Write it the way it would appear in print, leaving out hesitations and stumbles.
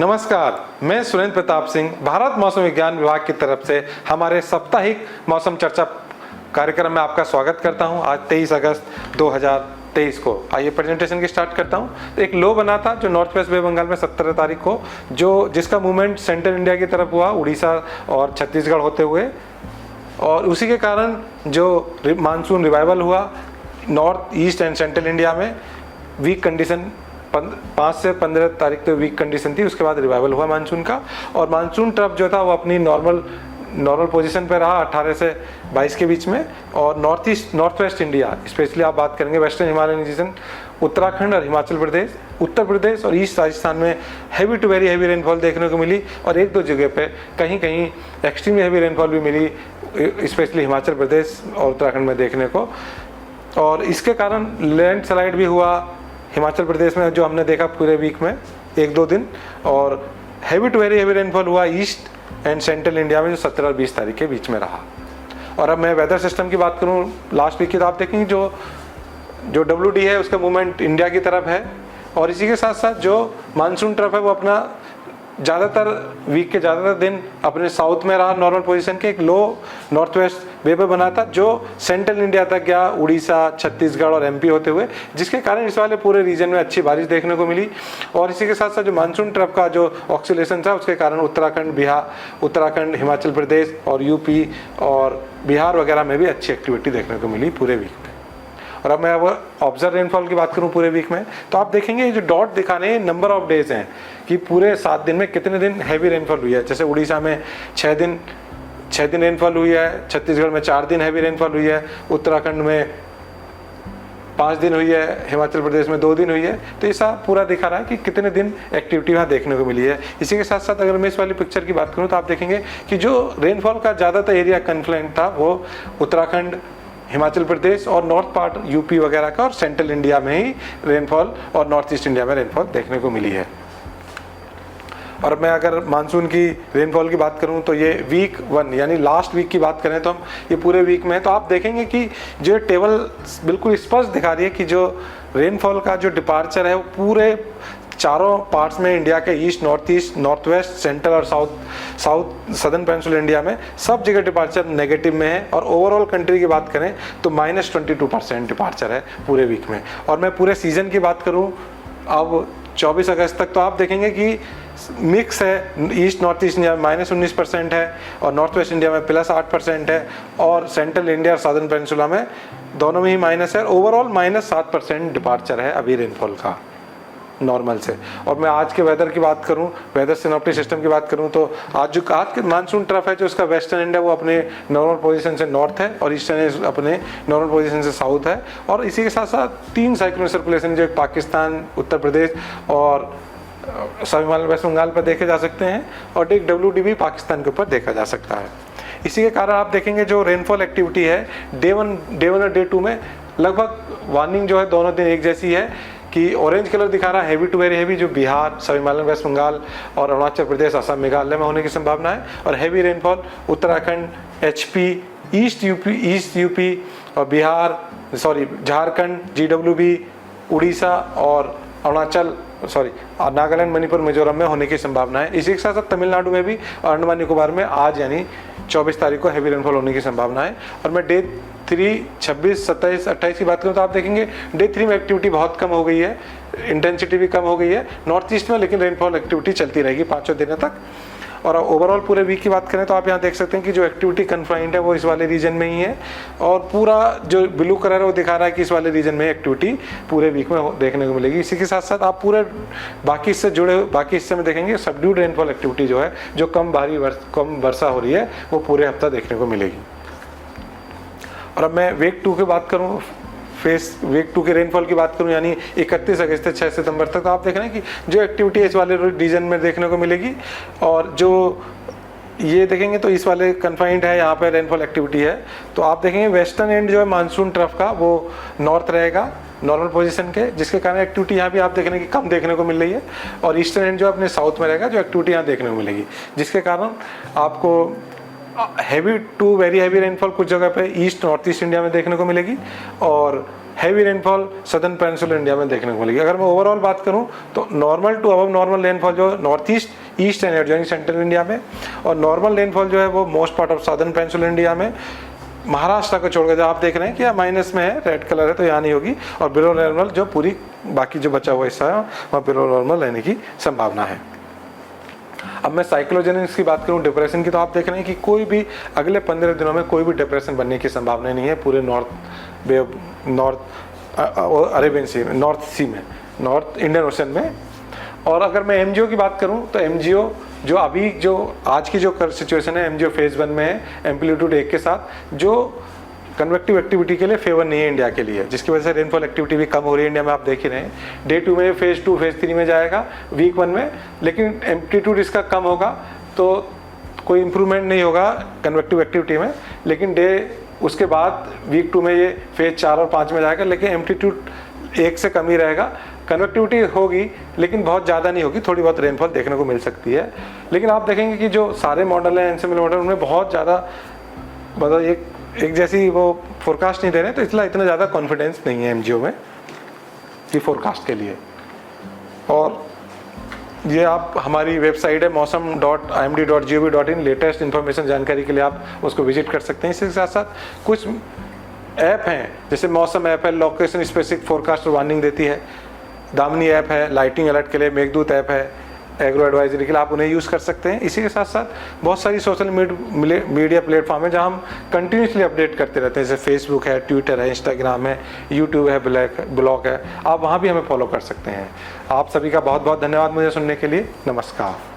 नमस्कार, मैं सुरेंद्र प्रताप सिंह भारत मौसम विज्ञान विभाग की तरफ से हमारे साप्ताहिक मौसम चर्चा कार्यक्रम में आपका स्वागत करता हूं। आज 23 अगस्त 2023 को आइए प्रेजेंटेशन की स्टार्ट करता हूं। एक लो बना था जो नॉर्थ वेस्ट बे बंगाल में 17 तारीख को, जो जिसका मूवमेंट सेंट्रल इंडिया की तरफ हुआ, उड़ीसा और छत्तीसगढ़ होते हुए, और उसी के कारण जो मानसून रिवाइवल हुआ north east and central India में। वीक कंडीशन 5 से 15 तारीख तो वीक कंडीशन थी, उसके बाद रिवाइवल हुआ मानसून का, और मानसून ट्रफ जो था वो अपनी नॉर्मल पोजीशन पे रहा 18 से 22 के बीच में। और नॉर्थ वेस्ट इंडिया, स्पेशली आप बात करेंगे वेस्टर्न हिमालयन रीजन, उत्तराखंड और हिमाचल प्रदेश, उत्तर प्रदेश और ईस्ट राजस्थान में heavy to very heavy rainfall देखने को मिली, और एक दो जगह पे कहीं कहीं एक्सट्रीमली हैवी रेनफॉल भी मिली, स्पेशली हिमाचल प्रदेश और उत्तराखंड में देखने को। और इसके कारण लैंडस्लाइड भी हुआ हिमाचल प्रदेश में, जो हमने देखा पूरे वीक में 1-2 दिन, और heavy to very heavy rainfall हुआ ईस्ट एंड सेंट्रल इंडिया में, जो 17 और 20 तारीख के बीच में रहा। और अब मैं वेदर सिस्टम की बात करूं लास्ट वीक की, तो आप देखेंगे जो WD है उसका मूवमेंट इंडिया की तरफ है, और इसी के साथ साथ जो मानसून ट्रफ है वो अपना ज़्यादातर वीक के ज़्यादातर दिन अपने साउथ में रहा नॉर्मल पोजीशन के। एक लो नॉर्थ वेस्ट वे पे बना था जो सेंट्रल इंडिया तक गया, उड़ीसा, छत्तीसगढ़ और MP होते हुए, जिसके कारण इस वाले पूरे रीजन में अच्छी बारिश देखने को मिली। और इसी के साथ साथ जो मानसून ट्रफ का जो ऑक्सीलेशन था उसके कारण उत्तराखंड, हिमाचल प्रदेश और UP और बिहार वगैरह में भी अच्छी एक्टिविटी देखने को मिली पूरे वीक में। और अब मैं ऑब्जर्व रेनफॉल की बात करूं पूरे वीक में, तो आप देखेंगे ये जो डॉट दिखा रहे हैं नंबर ऑफ डेज हैं कि पूरे 7 दिन में कितने दिन हैवी रेनफॉल हुई है। जैसे उड़ीसा में 6 दिन रेनफॉल हुई है, छत्तीसगढ़ में 4 दिन हैवी रेनफॉल हुई है, उत्तराखंड में 5 दिन हुई है, हिमाचल प्रदेश में 2 दिन हुई है। तो ऐसा पूरा दिखा रहा है कि कितने दिन एक्टिविटी वहाँ देखने को मिली है। इसी के साथ साथ अगर मैं इस वाली पिक्चर की बात करूँ तो आप देखेंगे कि जो रेनफॉल का ज़्यादातर एरिया कन्फ्लुएंट था वो उत्तराखंड, हिमाचल प्रदेश और नॉर्थ पार्ट UP वगैरह का, और सेंट्रल इंडिया में ही रेनफॉल और नॉर्थ ईस्ट इंडिया में रेनफॉल देखने को मिली है। और मैं अगर मानसून की रेनफॉल की बात करूं तो ये वीक 1 यानी लास्ट वीक की बात करें तो हम ये पूरे वीक में, तो आप देखेंगे कि जो टेबल बिल्कुल स्पष्ट दिखा रही है कि जो रेनफॉल का जो डिपार्चर है वो पूरे चारों पार्ट्स में, इंडिया के east, north east, north west, central और साउथ सदर्न पेनिनसुला इंडिया में सब जगह डिपार्चर नेगेटिव में है। और ओवरऑल कंट्री की बात करें तो -22% डिपार्चर है पूरे वीक में। और मैं पूरे सीजन की बात करूं अब 24 अगस्त तक, तो आप देखेंगे कि मिक्स है। ईस्ट नॉर्थ ईस्ट इंडिया में -19% है, और नॉर्थ वेस्ट इंडिया में +8% है, और सेंट्रल इंडिया और सदर्न पेनिनसुला में दोनों में ही माइनस है। ओवरऑल -7% डिपार्चर है अभी रेनफॉल का नॉर्मल से। और मैं आज के वेदर की बात करूं, वेदर सिनॉप्टिक सिस्टम की बात करूं, तो आज के मानसून ट्रफ है जो उसका वेस्टर्न एंड है वो अपने नॉर्मल पोजीशन से नॉर्थ है, और ईस्टर्न अपने नॉर्मल पोजीशन से साउथ है। और इसी के साथ साथ 3 साइक्लोनिक सर्कुलेशन जो पाकिस्तान, उत्तर प्रदेश और सब हिमालय वेस्ट बंगाल पर देखे जा सकते हैं, और एक WD भी पाकिस्तान के ऊपर देखा जा सकता है। इसी के कारण आप देखेंगे जो रेनफॉल एक्टिविटी है डे 1 और डे 2 में लगभग वार्निंग जो है दोनों दिन एक जैसी है, कि ऑरेंज कलर दिखा रहा है हैवी टू वेरी हैवी, जो बिहार, सब हिमालय वेस्ट बंगाल और अरुणाचल प्रदेश, असम, मेघालय में होने की संभावना है। और heavy rainfall Uttarakhand, HP, east UP और झारखंड, GWB, उड़ीसा और नागालैंड, मणिपुर, मिजोरम में होने की संभावना है। इसी के साथ साथ तमिलनाडु में भी और अंडमान निकोबार में आज यानी 24 तारीख को हैवी रेनफॉल होने की संभावना है। और मैं डे 3, 26, 27, 28 की बात करूँ तो आप देखेंगे डे 3 में एक्टिविटी बहुत कम हो गई है, इंटेंसिटी भी कम हो गई है नॉर्थ ईस्ट में, लेकिन रेनफॉल एक्टिविटी चलती रहेगी 5 दिनों तक। और ओवरऑल पूरे वीक की बात करें तो आप यहाँ देख सकते हैं कि जो एक्टिविटी कन्फाइंड है वो इस वाले रीजन में ही है, और पूरा जो ब्लू कलर है वो दिखा रहा है कि इस वाले रीजन में एक्टिविटी पूरे वीक में देखने को मिलेगी। इसी के साथ साथ आप पूरे बाकी हिस्से में देखेंगे सबड्यूड रेनफॉल एक्टिविटी जो है, जो कम वर्षा हो रही है, वो पूरे हफ्ता देखने को मिलेगी। और अब मैं वीक 2 की बात करूँ, वीक 2 के रेनफॉल की बात करूं यानी 31 अगस्त से 6 सितंबर तक, तो आप देख रहे हैं कि जो एक्टिविटी इस वाले रीजन में देखने को मिलेगी, और जो ये देखेंगे तो इस वाले कन्फाइंड है, यहाँ पे रेनफॉल एक्टिविटी है। तो आप देखेंगे वेस्टर्न एंड जो है मानसून ट्रफ का वो नॉर्थ रहेगा नॉर्मल पोजीशन के, जिसके कारण एक्टिविटी यहाँ भी आप देख रहे हैं कि कम देखने को मिल रही है। और ईस्टर्न एंड जो अपने साउथ में रहेगा, जो एक्टिविटी यहाँ देखने को मिलेगी, जिसके कारण आपको heavy to very heavy rainfall कुछ जगह पे ईस्ट नॉर्थ ईस्ट इंडिया में देखने को मिलेगी, और heavy rainfall southern peninsular India में देखने को मिलेगी। अगर मैं ओवरऑल बात करूं तो normal to above normal rainfall जो north east, east and adjoining central India में, और नॉर्मल रेनफॉल जो है वो most part of southern peninsular India में, महाराष्ट्र को छोड़कर जो आप देख रहे हैं कि माइनस में है, रेड कलर है तो यहाँ नहीं होगी, और बिलो नॉर्मल जो पूरी बाकी जो बचा हुआ हिस्सा है वहाँ बिलो नॉर्मल रहने की संभावना है। अब मैं साइक्लोजेनिक्स की बात करूं, डिप्रेशन की, तो आप देख रहे हैं कि कोई भी अगले 15 दिनों में कोई भी डिप्रेशन बनने की संभावना नहीं है पूरे नॉर्थ अरेबियन सी में, नॉर्थ सी में, नॉर्थ इंडियन ओशन में। और अगर मैं एमजीओ की बात करूं तो एमजीओ जो अभी जो आज की जो सिचुएशन है, एमजीओ फेज 1 में है एम्पलीट्यूड 1 के साथ, जो कन्वेक्टिव एक्टिविटी के लिए फेवर नहीं है इंडिया के लिए, जिसकी वजह से रेनफॉल एक्टिविटी भी कम हो रही है इंडिया में, आप देख ही रहे हैं। डे 2 में फेज 2 फेज 3 में जाएगा वीक 1 में, लेकिन एम्पलीट्यूड इसका कम होगा तो कोई इंप्रूवमेंट नहीं होगा कन्वेक्टिव एक्टिविटी में, लेकिन उसके बाद वीक 2 में ये फेज 4 और 5 में जाएगा, लेकिन एम्पलीट्यूड 1 से कम ही रहेगा। कन्वेक्टिविटी होगी लेकिन बहुत ज़्यादा नहीं होगी, थोड़ी बहुत रेनफॉल देखने को मिल सकती है। लेकिन आप देखेंगे कि जो सारे मॉडल हैं एनसीएमएल मॉडल, उनमें बहुत ज़्यादा मतलब एक जैसी वो फोरकास्ट नहीं दे रहे हैं, तो इसलिए इतना ज़्यादा कॉन्फिडेंस नहीं है एमजीओ में कि फोरकास्ट के लिए। और ये आप हमारी वेबसाइट है mausam.imd.gov.in, लेटेस्ट इन्फॉर्मेशन जानकारी के लिए आप उसको विजिट कर सकते हैं। इसके साथ साथ कुछ ऐप हैं, जैसे मौसम ऐप है, लोकेशन स्पेसिफिक फोरकास्ट वार्निंग देती है, दामिनी ऐप है लाइटिंग अलर्ट के लिए, मेघदूत ऐप है एग्रो एडवाइजरी के लिए, आप उन्हें यूज़ कर सकते हैं। इसी के साथ साथ बहुत सारी सोशल मीडिया प्लेटफॉर्म है जहां हम कंटिन्यूसली अपडेट करते रहते हैं, जैसे फेसबुक है, ट्विटर है, इंस्टाग्राम है, यूट्यूब है, ब्लॉग है, आप वहां भी हमें फॉलो कर सकते हैं। आप सभी का बहुत बहुत धन्यवाद मुझे सुनने के लिए। नमस्कार।